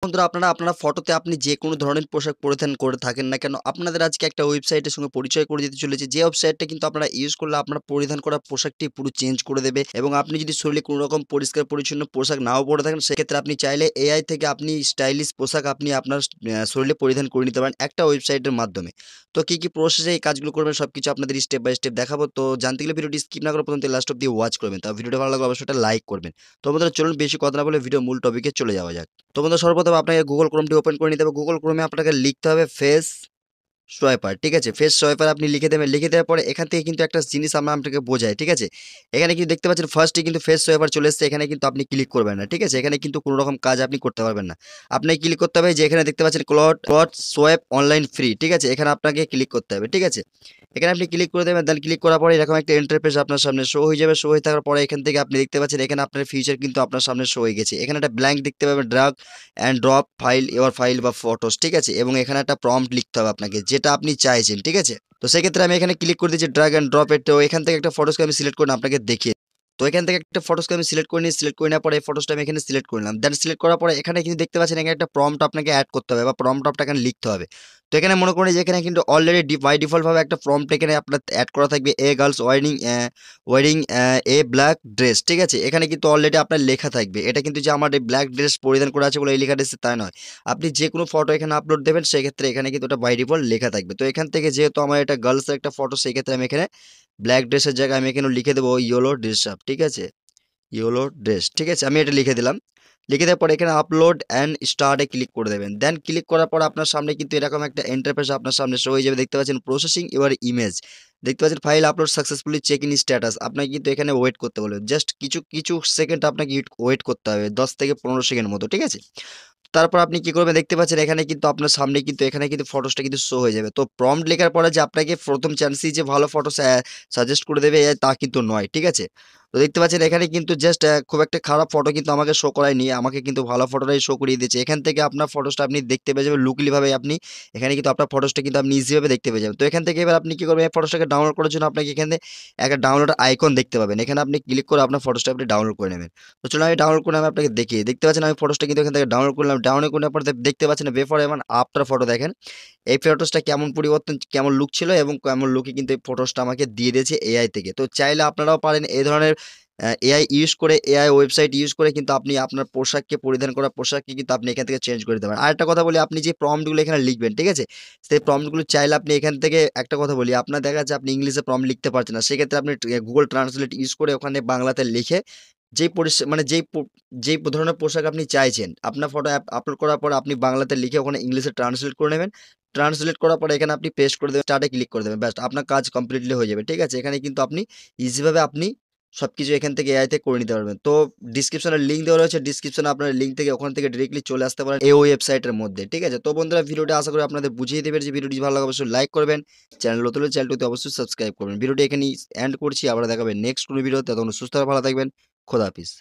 বন্ধুরা আপনারা ফটোতে আপনি যে কোনো ধরনের পোশাক পরিধান করে থাকেন না কেন, আপনাদের আজকে একটা ওয়েবসাইটের সঙ্গে পরিচয় করে দিতে চলেছি। যে ওয়েবসাইটটা কিন্তু আপনারা ইউজ করলে আপনার পরিধান করা পোশাকটি পুরো চেঞ্জ করে দেবে এবং আপনি যদি শরীরে কোনো রকম পরিষ্কার পরিচ্ছন্ন পোশাক নাও পরে থাকেন, সেক্ষেত্রে আপনি চাইলে এআই থেকে আপনি স্টাইলিশ পোশাক আপনি আপনার শরীরে পরিধান করে নিতে পারেন একটা ওয়েবসাইটের মাধ্যমে। তো কি প্রসেসে এই কাজগুলো করবেন সবকিছু আপনাদের স্টেপ বাই স্টেপ দেখাবো। তো জানতে গেলে ভিডিওটি স্কিপ না করে পর্যন্ত লাস্ট অব্দি ওয়াচ করবেন। তো ভিডিওটা ভালো লাগলে অবশ্যই একটা লাইক করবেন। তো বন্ধুরা চলুন বেশি কথা না বলে ভিডিও মূল টপিকে চলে যাওয়া যাক। তো বন্ধুরা সর্বপ্রথম আপনাকে Google Chromeটি ওপেন করে নিতে হবে। Google Chrome এ আপনাকে লিখতে হবে ফেস সোয়াইপার, ঠিক আছে? ফেস সোয়াইপার আপনি লিখে দেবেন। লিখে দেওয়ার পরে এখান থেকে কিন্তু একটা জিনিস আমরা আপনাকে বোঝাই, ঠিক আছে? এখানে কিন্তু দেখতে পাচ্ছেন ফার্স্টে কিন্তু ফেস সোয়াইপার চলে এসেছে। এখানে কিন্তু আপনি ক্লিক করবেন না, ঠিক আছে? এখানে কিন্তু কোনো রকম কাজ আপনি করতে পারবেন না। আপনাকে ক্লিক করতে হবে যে এখানে দেখতে পাচ্ছেন ক্লড সোয়াইপ অনলাইন ফ্রি, ঠিক আছে? এখানে আপনাকে ক্লিক করতে হবে, ঠিক আছে? এখানে আপনি ক্লিক করে দেবেন। দেন ক্লিক করার পরে এরকম একটা ইন্টারফেস আপনার সামনে শো হয়ে যাবে। শো হয়ে থাকার পরে এখান থেকে আপনি দেখতে পাচ্ছেন এখানে আপনার ফিচার কিন্তু আপনার সামনে শো হয়ে গেছে। এখানে একটা ব্ল্যাঙ্ক দেখতে পাবেন, drug and drop file your file বা ফটোস, ঠিক আছে? এবং এখানে একটা প্রম্পট লিখতে হবে আপনাকে যেটা আপনি চাইছেন, ঠিক আছে? তো সেক্ষেত্রে আমি এখানে ক্লিক করে দিচ্ছি ড্রাগ অ্যান্ড ড্রপ এর। তো এখান থেকে একটা ফটোসকে আমি সিলেক্ট করে আপনাকে দেখিয়ে, তো এখান থেকে একটা ফটোসকে আমি সিলেক্ট করে নিই। সিলেক্ট করে নেওয়ার পরে এই ফটোসটা আমি এখানে সিলেক্ট করে নিলাম। দেন সিলেক্ট করার পরে এখানে কিন্তু দেখতে পাচ্ছেন এখানে একটা প্রম্পট আপনাকে অ্যাড করতে হবে বা প্রম্পট আপনাকে লিখতে হবে। তো এখানে মনে করি যে এখানে কিন্তু অলরেডি বাই ডিফল্ট ভাবে একটা প্রম্পট এখানে আপনার অ্যাড করা থাকবে, এ girls wearing a black dress, ঠিক আছে? এখানে কিন্তু অলরেডি আপনার লেখা থাকবে। এটা কিন্তু যে আমার এই ব্ল্যাক ড্রেস পরিধান করা আছে বলে এই লেখাটা এসেছে তা নয়। আপনি যে কোনো ফটো এখানে আপলোড দেবেন সেক্ষেত্রে এখানে কিন্তু ওটা বাই ডিফল্ট লেখা থাকবে। তো এখান থেকে যেহেতু আমার এটা গার্লসের একটা ফটো, সেক্ষেত্রে আমি এখানে ব্ল্যাক ড্রেসের জায়গায় আমি এখানে লিখে দেবো ইয়েলো ড্রেস আপ, ঠিক আছে? ইয়েলো ড্রেস, ঠিক আছে? আমি এটা লিখে দিলাম। লিখে দেওয়ার পরে এখানে আপলোড অ্যান্ড স্টার্টে ক্লিক করে দেবেন। দেন ক্লিক করার পর আপনার সামনে কিন্তু এরকম একটা ইন্টারফেস আপনার সামনে শো হয়ে যাবে। দেখতে পাচ্ছেন প্রসেসিং ইউর ইমেজ, দেখতে পাচ্ছেন file upload successfully check in status. আপনাকে কিন্তু এখানে ওয়েট করতে বলবে, জাস্ট কিছু কিছু সেকেন্ড আপনাকে ওয়েট করতে হবে, 10 থেকে 15 সেকেন্ড মতো, ঠিক আছে? তারপর আপনি কি করবেন দেখতে পাচ্ছেন এখানে কিন্তু আপনার সামনে কিন্তু এখানে কিন্তু ফটোসটা কিন্তু শো হয়ে যাবে। তো প্রম্পট লেখার পরে যে আপনাকে প্রথম চান্সেই যে ভালো ফটো সাজেস্ট করে দেবে তা কিন্তু নয়, ঠিক আছে? তো দেখতে পাচ্ছেন এখানে কিন্তু জাস্ট খুব একটা খারাপ ফটো কিন্তু আমাকে শো করায়নি। আমাকে কিন্তু ভালো ফটোটাই শো করিয়ে দিয়েছে। এখান থেকে আপনার ফটোসটা আপনি দেখতে পেয়ে যাবেন লুকলি ভাবে আপনি এখানে কিন্তু আপনার ফটোসটা কিন্তু আপনি ইজি ভাবে দেখতে পেয়ে যাবেন। তো এখান থেকে এবার আপনি কি করবেন, এই ফটোসটাকে ডাউনলোড করার জন্য আপনাকে এখানে একটা ডাউনলোড আইকন দেখতে পাবেন। এখানে আপনি ক্লিক করে আপনার ফটোসটা আপনি ডাউনলোড করে নেবেন। তো চলুন আমি ডাউনলোড করে আমি আপনাকে দেখিয়ে, দেখতে পাচ্ছেন আমি ফটোসটা কিন্তু এখান থেকে ডাউনলোড করলাম। ডাউনলোড করার পর দেখতে পাচ্ছেন বিফোর এবং আফটার ফটো দেখেন এই ফটোসটা কেমন পরিবর্তন, কেমন লুক ছিল এবং কেমন লুকে কিন্তু এই ফটোসটা আমাকে দিয়ে দিয়েছে এআই থেকে। তো চাইলে আপনারাও পারেন এই ধরনের এআই ইউজ করে, এআই ওয়েবসাইট ইউজ করে কিন্তু আপনি আপনার পোশাককে পরিধান করা পোশাককে কিন্তু আপনি এখান থেকে চেঞ্জ করে দিতে পারেন। আরেকটা কথা বলি, আপনি যে প্রম্পটগুলো এখানে লিখবেন, ঠিক আছে? সেই প্রম্পটগুলো চাইলে আপনি এখান থেকে একটা কথা বলি, আপনার দেখা যাচ্ছে আপনি ইংলিশে প্রম্পট লিখতে পারছেন না। সেক্ষেত্রে আপনি গুগল ট্রান্সলেট ইউজ করে ওখানে বাংলাতে লিখে যেই মানে যেই ধরনের পোশাক আপনি চাইছেন, আপনার ফটো আপলোড করার পর আপনি বাংলাতে লিখে ওখানে ইংলিশে ট্রান্সলেট করে নেবেন। ট্রান্সলেট করার পরে এখানে আপনি পেস্ট করে দেবেন, স্টার্টে ক্লিক করে দেবেন। ব্যাস আপনার কাজ কমপ্লিটলি হয়ে যাবে, ঠিক আছে? এখানে কিন্তু আপনি ইজিভাবে আপনি সবকিছু এখান থেকে এআই থেকে করে নিতে পারবেন। তো ডিসক্রিপশনে লিঙ্ক দেওয়া রয়েছে, ডিসক্রিপশনে আপনার লিঙ্ক থেকে ওখান থেকে ডিরেক্টলি চলে আসতে পারেন এই ওয়েবসাইটের মধ্যে, ঠিক আছে? তো বন্ধুরা ভিডিওটা আশা করি আপনাদের বুঝিয়ে দেবে। যে ভিডিওটি ভালো লাগে অবশ্যই লাইক করবেন, চ্যানেল নতুন হলে চ্যানেলটিতে অবশ্যই সাবস্ক্রাইব করবেন। ভিডিওটি এখানেই এন্ড করছি, আবার দেখাবেন নেক্সট কোনো ভিডিওতে। ততক্ষণ সুস্থ আর ভালো থাকবেন। খোদা হাফিজ।